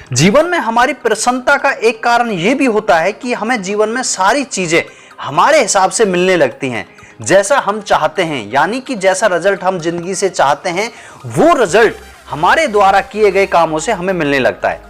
जीवन में हमारी प्रसन्नता का एक कारण यह भी होता है कि हमें जीवन में सारी चीजें हमारे हिसाब से मिलने लगती हैं, जैसा हम चाहते हैं। यानी कि जैसा रिजल्ट हम जिंदगी से चाहते हैं वो रिजल्ट हमारे द्वारा किए गए कामों से हमें मिलने लगता है,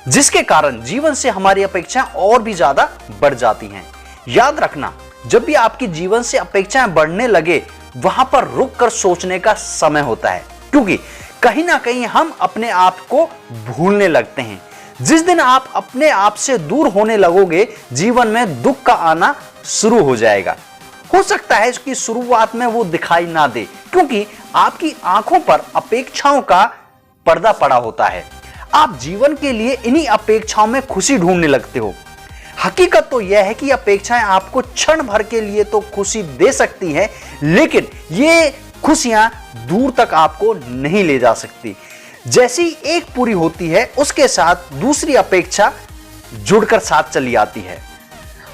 जिसके कारण जीवन से हमारी अपेक्षाएं और भी ज्यादा बढ़ जाती हैं। याद रखना, जब भी आपकी जीवन से अपेक्षाएं बढ़ने लगे वहां पर रुक कर सोचने का समय होता है, क्योंकि कहीं ना कहीं हम अपने आप को भूलने लगते हैं। जिस दिन आप अपने आप से दूर होने लगोगे जीवन में दुख का आना शुरू हो जाएगा। हो सकता है कि शुरुआत में वो दिखाई ना दे, क्योंकि आपकी आंखों पर अपेक्षाओं का पर्दा पड़ा होता है। आप जीवन के लिए इन्हीं अपेक्षाओं में खुशी ढूंढने लगते हो। हकीकत तो यह है कि अपेक्षाएं आपको क्षण भर के लिए तो खुशी दे सकती हैं, लेकिन ये खुशियां दूर तक आपको नहीं ले जा सकती। जैसी एक पूरी होती है उसके साथ दूसरी अपेक्षा जुड़कर साथ चली आती है।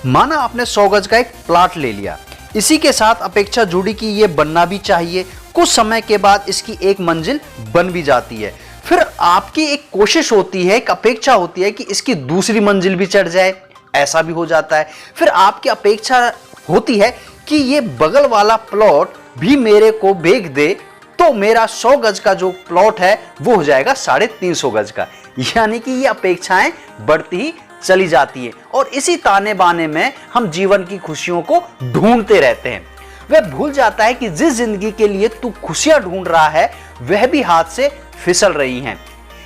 माना आपने 100 गज का एक प्लाट ले लिया, इसी के साथ अपेक्षा जुड़ी कि ये बनना भी चाहिए। कुछ समय के बाद इसकी एक मंजिल बन भी जाती है। फिर आपकी एक कोशिश होती है, एक अपेक्षा होती है कि इसकी दूसरी मंजिल भी चढ़ जाए, ऐसा भी हो जाता है। फिर आपकी अपेक्षा होती है कि ये बगल वाला प्लॉट भी मेरे को बेच दे तो मेरा 100 गज का जो प्लॉट है वो हो जाएगा 350 गज का। यानी कि ये अपेक्षाएं बढ़ती ही चली जाती है और इसी ताने बाने में हम जीवन की खुशियों को ढूंढते रहते हैं। वह भूल जाता है कि जिस जिंदगी के लिए तू खुशियां ढूंढ रहा है वह भी हाथ से फिसल रही हैं।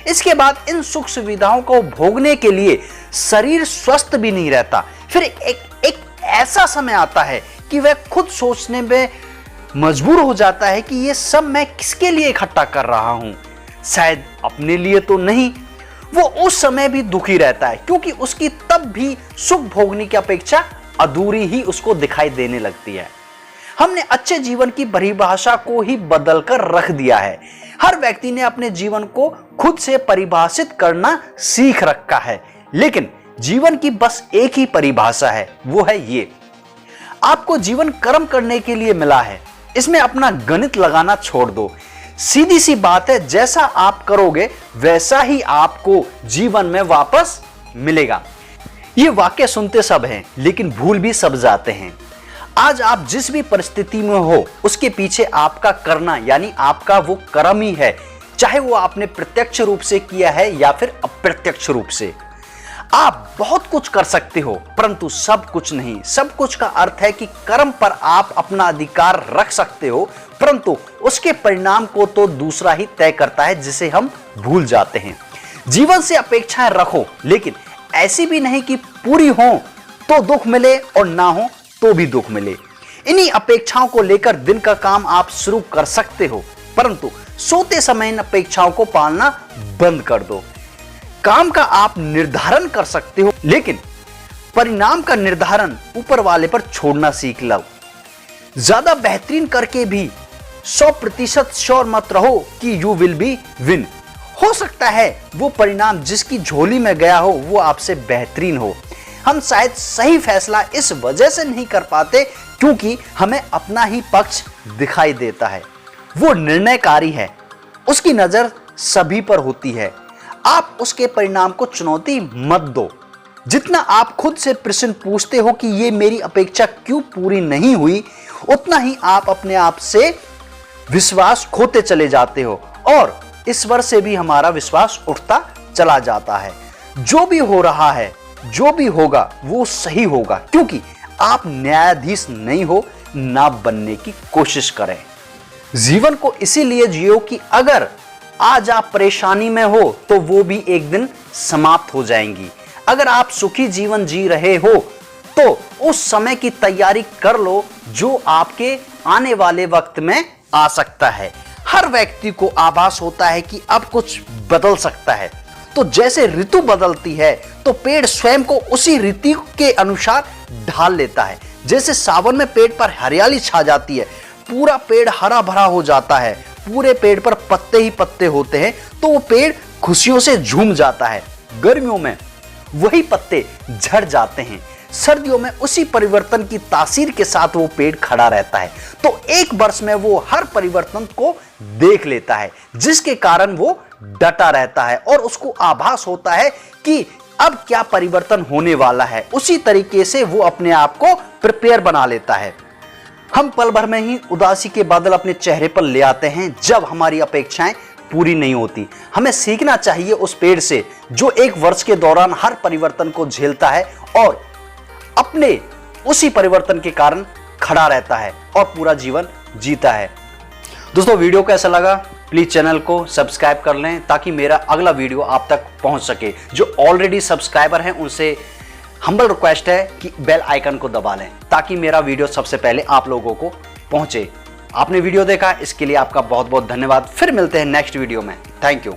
इसके बाद इन सुख सुविधाओं को भोगने के लिए शरीर स्वस्थ भी नहीं रहता। फिर एक ऐसा समय आता है कि वह खुद सोचने में मजबूर हो जाता है कि ये सब मैं किसके लिए इकट्ठा कर रहा हूं, शायद अपने लिए तो नहीं। वो उस समय भी दुखी रहता है, क्योंकि उसकी तब भी सुख भोगने की अपेक्षा अधूरी ही उसको दिखाई देने लगती है। हमने अच्छे जीवन की परिभाषा को ही बदलकर रख दिया है। हर व्यक्ति ने अपने जीवन को खुद से परिभाषित करना सीख रखा है, लेकिन जीवन की बस एक ही परिभाषा है, वो है ये। आपको जीवन कर्म करने के लिए मिला है, इसमें अपना गणित लगाना छोड़ दो। सीधी सी बात है, जैसा आप करोगे वैसा ही आपको जीवन में वापस मिलेगा। ये वाक्य सुनते सब हैं, लेकिन भूल भी सब जाते हैं। आज आप जिस भी परिस्थिति में हो उसके पीछे आपका करना यानी आपका वो कर्म ही है, चाहे वो आपने प्रत्यक्ष रूप से किया है या फिर अप्रत्यक्ष रूप से। आप बहुत कुछ कर सकते हो, परंतु सब कुछ नहीं। सब कुछ का अर्थ है कि कर्म पर आप अपना अधिकार रख सकते हो, परंतु उसके परिणाम को तो दूसरा ही तय करता है, जिसे हम भूल जाते हैं। जीवन से अपेक्षाएं रखो, लेकिन ऐसी भी नहीं कि पूरी हो तो दुख मिले और ना हो तो भी दुख मिले। इन्हीं अपेक्षाओं को लेकर दिन का काम आप शुरू कर सकते हो, परंतु सोते समय इन अपेक्षाओं को पालना बंद कर दो। काम का आप निर्धारण कर सकते हो, लेकिन परिणाम का निर्धारण ऊपर वाले पर छोड़ना सीख लो। ज्यादा बेहतरीन करके भी 100% श्योर मत रहो कि यू विल बी विन। हो सकता है वो परिणाम जिसकी झोली में गया हो वो आपसे बेहतरीन हो। हम शायद सही फैसला इस वजह से नहीं कर पाते क्योंकि हमें अपना ही पक्ष दिखाई देता है। वो निर्णयकारी है, उसकी नजर सभी पर होती है। आप उसके परिणाम को चुनौती मत दो। जितना आप खुद से प्रश्न पूछते हो कि ये मेरी अपेक्षा क्यों पूरी नहीं हुई, उतना ही आप अपने आप से विश्वास खोते चले जाते हो और ईश्वर से भी हमारा विश्वास उठता चला जाता है। जो भी हो रहा है, जो भी होगा वो सही होगा, क्योंकि आप न्यायाधीश नहीं हो, ना बनने की कोशिश करें। जीवन को इसीलिए जियो कि अगर आज आप परेशानी में हो तो वो भी एक दिन समाप्त हो जाएंगी। अगर आप सुखी जीवन जी रहे हो तो उस समय की तैयारी कर लो जो आपके आने वाले वक्त में आ सकता है। हर व्यक्ति को आभास होता है कि अब कुछ बदल सकता है। तो जैसे ऋतु बदलती है तो पेड़ स्वयं को उसी ऋतु के अनुसार ढाल लेता है। जैसे सावन में पेड़ पर हरियाली छा जाती है, पूरा पेड़ हरा भरा हो जाता है, पूरे पेड़ पर पत्ते ही पत्ते होते हैं, तो वो पेड़ खुशियों से झूम जाता है। गर्मियों में वही पत्ते झड़ जाते हैं, सर्दियों में उसी परिवर्तन की तासीर के साथ वो पेड़ खड़ा रहता है। तो एक वर्ष में वो हर परिवर्तन को देख लेता है, जिसके कारण वो डटा रहता है और उसको आभास होता है कि अब क्या परिवर्तन होने वाला है। उसी तरीके से वो अपने आप को प्रिपेयर बना लेता है। हम पल भर में ही उदासी के बादल अपने चेहरे पर ले आते हैं जब हमारी अपेक्षाएं पूरी नहीं होती। हमें सीखना चाहिए उस पेड़ से जो एक वर्ष के दौरान हर परिवर्तन को झेलता है और अपने उसी परिवर्तन के कारण खड़ा रहता है और पूरा जीवन जीता है। दोस्तों, वीडियो कैसा लगा प्लीज चैनल को सब्सक्राइब कर लें ताकि मेरा अगला वीडियो आप तक पहुंच सके। जो ऑलरेडी सब्सक्राइबर हैं उनसे हम्बल रिक्वेस्ट है कि बेल आइकन को दबा लें ताकि मेरा वीडियो सबसे पहले आप लोगों को पहुंचे। आपने वीडियो देखा इसके लिए आपका बहुत बहुत धन्यवाद। फिर मिलते हैं नेक्स्ट वीडियो में। Thank you.